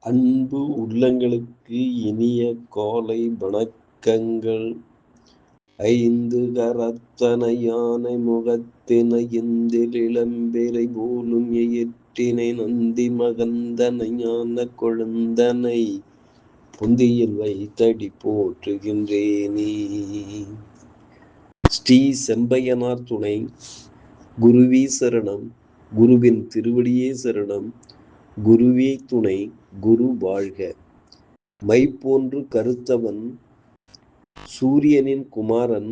அன்பு உள்ளங்களுக்கு இனிய காலை வணக்கங்கள். ஐந்து கரத்தனை யானை முகத்தினை இந்தில் இளம்பிறை போலும் எயிற்றினை நந்தி மகந்தனை ஞான கொழுந்தனை புந்தியில் வைத்தடி போற்றுகின்றேனே. ஸ்ரீ செம்பையனார் துணை. குருவே சரணம். குருவின் திருவடியே சரணம். குருவே துணை. குரு வாழ்க. மை போன்று கருத்தவன், சூரியனின் குமாரன்,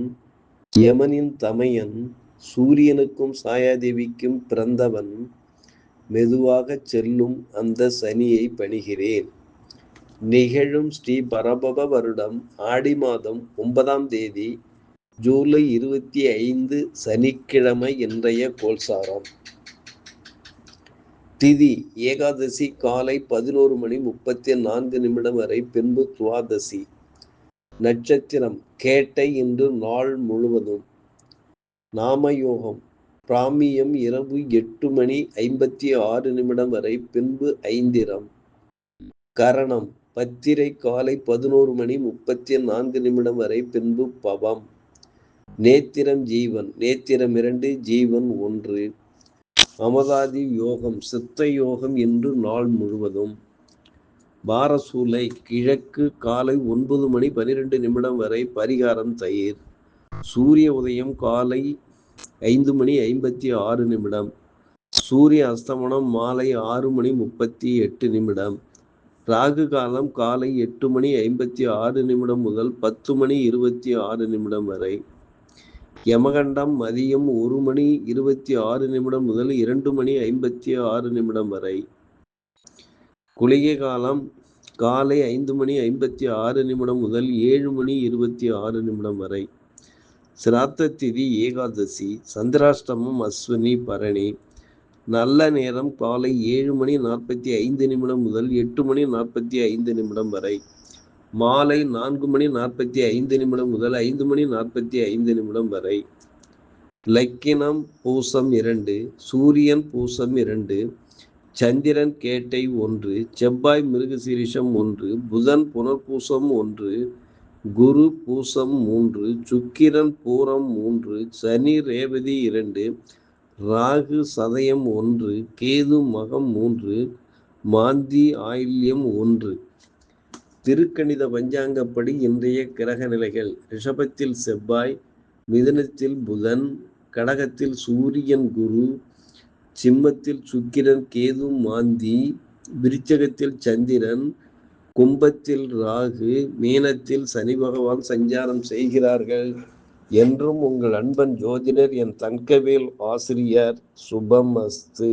யமனின் தமையன், சூரியனுக்கும் சாயாதேவிக்கும் பிறந்தவன், மெதுவாகச் செல்லும் அந்த சனியை பணிகிறேன். நிகழும் ஸ்ரீ பரபவ வருடம் ஆடி மாதம் 9ஆம் தேதி ஜூலை 25 சனிக்கிழமை. இன்றைய கோல்சாரம். திதி ஏகாதசி காலை 11:34 வரை, பின்பு துவாதசி. நட்சத்திரம் கேட்டை. இன்று நாள் முழுவதும். நாமயோகம் பிராமியம் இரவு 8:56 வரை, பின்பு ஐந்திரம். கரணம் பத்திரை காலை 11:34 வரை, பின்பு பவம். நேத்திரம் ஜீவன். நேத்திரம் 2, ஜீவன் 1. அமதாதி யோகம் சித்த யோகம். இன்று நாள் முழுவதும். பாரசூலை கிழக்கு காலை 9:12 வரை, பரிகாரம் தயிர். சூரிய உதயம் காலை 5:56. சூரிய அஸ்தமனம் மாலை 6:38. ராகு காலம் காலை 8:56 முதல் 10:26 வரை. யமகண்டம் மதியம் 1:26 முதல் 2:56 வரை. குளிகை காலம் காலை 5:56 முதல் 7:26 வரை. சிராத்த திதி ஏகாதசி. சந்திராஷ்டமம் அஸ்வினி பரணி. நல்ல நேரம் காலை 7:45 முதல் 8:45 வரை. மாலை 4:45 முதல் 5:45 வரை. லக்கினம் பூசம் 2, சூரியன் பூசம் 2, சந்திரன் கேட்டை 1, செவ்வாய் மிருகசீரிஷம் 1, புதன் புனர்பூசம் 1, குரு பூசம் 3, சுக்கிரன் பூரம் 3, சனி ரேவதி 2, ராகு சதயம் 1, கேது மகம் 3, மாந்தி ஆயில்யம் 1. திருக்கணித பஞ்சாங்கப்படி இன்றைய கிரக நிலைகள்: ரிஷபத்தில் செவ்வாய், மிதுனத்தில் புதன், கடகத்தில் சூரியன் குரு, சிம்மத்தில் சுக்கிரன் கேது மாந்தி, விருச்சகத்தில் சந்திரன், கும்பத்தில் ராகு, மீனத்தில் சனி பகவான் சஞ்சாரம் செய்கிறார்கள். என்றும் உங்கள் அன்பன் ஜோதிடர் என் தங்கவேல் ஆசிரியர். சுபம் அஸ்து.